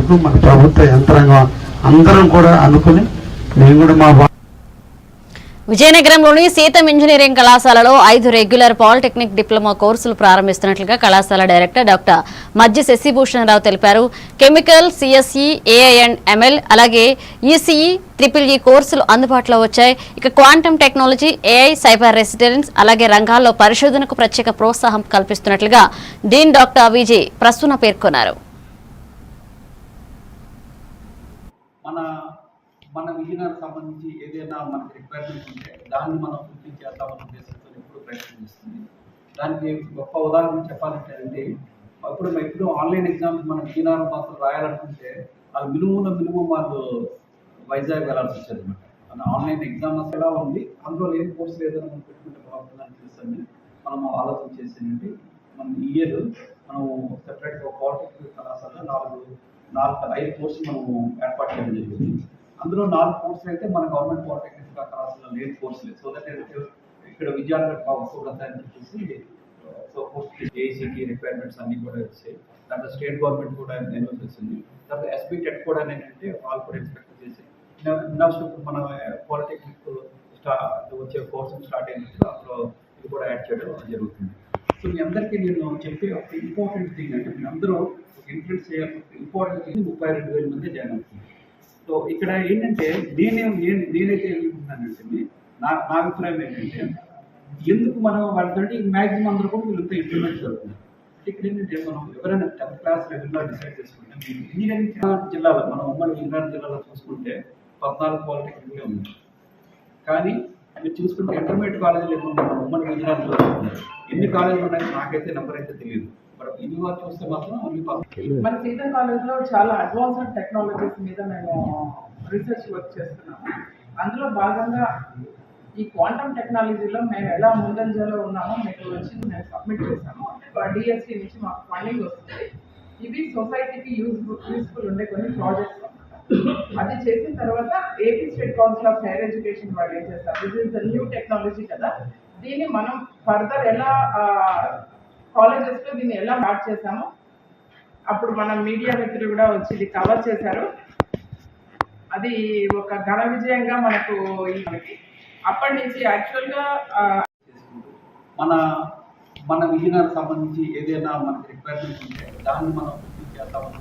చేసినందుకు మన ప్రభుత్వ యంత్రాంగం అందరం కూడా అనుకుని మేము కూడా మా విజయనగరంలోని సీతం ఇంజనీరింగ్ కళాశాలలో 5 రెగ్యులర్ పాలిటెక్నిక్ డిప్లొమా కోర్సులు ప్రారంభిస్తున్నట్లుగా కళాశాల డైరెక్టర్ డాక్టర్ మధ్య శశిభూషణరావు తెలిపారు. కెమికల్, సిఎస్ఈ, ఏఐఎంఎల్ అలాగే ఈసీఈ, ట్రిపుల్ ఈ కోర్సులు అందుబాటులో వచ్చాయి. ఇక quantum technology, AI, cyber residence అలాగే రంగాల్లో పరిశోధనకు ప్రత్యేక ప్రోత్సాహం కల్పిస్తున్నట్లుగా డీన్ డాక్టర్ విజయ్ ప్రసూన పేర్కొన్నారు. మన విజయనగరం సంబంధించి ఏదైనా మనకి రిక్వైర్మెంట్ ఉంటే దాన్ని మనం పూర్తి చేద్దామన్న ఉద్దేశంతో ఎప్పుడు ప్రయత్నం చేస్తుంది. దానికి గొప్ప ఉదాహరణ చెప్పాలంటే అండి, ఎప్పుడు ఆన్లైన్ ఎగ్జామ్స్ మనం విజయనగరం మాత్రం రాయాలనుకుంటే అది మినిమం వాళ్ళు వైజాగ్ వెళ్ళాల్సి వచ్చేది అనమాట. మన ఆన్లైన్ ఎగ్జామ్స్ ఎలా ఉంది, అందులో లేని కోర్సులు ఏదైనా మనం పెట్టుకుంటే బాగుంటుందని తెలుసండి మనం ఆలోచన చేసేది. మనం ఈ ఇయర్ మనం సెపరేట్గా పాలిటెక్నిక్ కళాశాల 5 కోర్సులు మనము ఏర్పాటు చేయడం జరిగింది. అందులో 4 కోర్సులు అయితే మన గవర్నమెంట్ పాలిటెక్నిక్ కళాశాల లేని కోర్సులే. సో దట్ ఇక్కడ విద్యార్థులకు అవసరం అని చెప్పేసి సో పోస్ట్ ఏఐసిటి రిక్వైర్మెంట్స్ అన్ని కూడా వచ్చాయి. దాంట్లో స్టేట్ గవర్నమెంట్ కూడా ఎన్రోల్ చేసింది. దాంట్లో ఎస్బీ టెట్ కూడా ఏంటంటే వాళ్ళు కూడా ఎక్స్పెక్ట్ చేసి మన పాలిటెక్నిక్ వచ్చే కోర్సు స్టార్ట్ అయినప్పుడు అందులో ఇది కూడా యాడ్ చేయడం జరుగుతుంది. సో మీ అందరికీ నేను చెప్పే ఒక ఇంపార్టెంట్ థింగ్ అంటే మీ అందరూ ఇన్ఫ్లుయెన్స్ చేయాల్సిన ఇంపార్టెంట్ థింగ్ 32,000 మంది జాయిన్ అవుతుంది. సో ఇక్కడ ఏంటంటే నేనైతే ఏమనుకుంటున్నానంటే నా అభిప్రాయం ఏంటంటే ఎందుకు మనం వాళ్ళతో మ్యాక్సిమం అందరూ కూడా వీళ్ళంతా ఇంప్లిమెంట్ జరుగుతుంది. ఇక్కడ ఏంటంటే మనం ఎవరైనా 10th క్లాస్ లెవెల్లో డిసైడ్ చేసుకుంటే ఇంజనీరింగ్ జిల్లాలో మనం ఉమ్మడి విజయనగరం జిల్లాలో చూసుకుంటే 14 పాలిటెక్నిక్లే ఉంది. కానీ మీరు చూసుకుంటే ఇంటర్మీడియట్ కాలేజీలు ఏమో మన ఉమ్మడి విజయనగరం జిల్లాలో ఎన్ని కాలేజీలు ఉన్నాయో నాకైతే నెంబర్ అయితే తెలియదు. ఇది చూస్తే మాత్రం మన సీతం కాలేజ్లో చాలా అడ్వాన్స్డ్ టెక్నాలజీస్ మీద మేము రీసెర్చ్ వర్క్ చేస్తున్నాము. అందులో భాగంగా ఈ క్వాంటమ్ టెక్నాలజీలో మేము ఎలా ముందంజలో ఉన్నామో మీకు వచ్చి మేము సబ్మిట్ చేస్తాము. డిఎస్సి నుంచి మాకు ఫండింగ్ వస్తుంది. ఇవి సొసైటీకి యూస్ఫుల్ ఉండే కొన్ని ప్రాజెక్ట్స్. అది చేసిన తర్వాత AP state council of higher education వాళ్ళు ఏం చేస్తారు, this is the new technology కదా, దీన్ని మనం ఫర్దర్ ఎలా కాలేజెస్లో దీన్ని ఎలా స్టార్ట్ చేసామో అప్పుడు మన మీడియా మిత్రులు కూడా వచ్చి ఇది కవర్ చేశారు. అది ఒక ఘన విజయంగా మనకు అప్పటి నుంచి యాక్చువల్గా మన విజయనగరం సంబంధించి ఏదైనా మనకి రిక్వైర్మెంట్ ఉంటే దాన్ని మనం పూర్తి చేద్దామని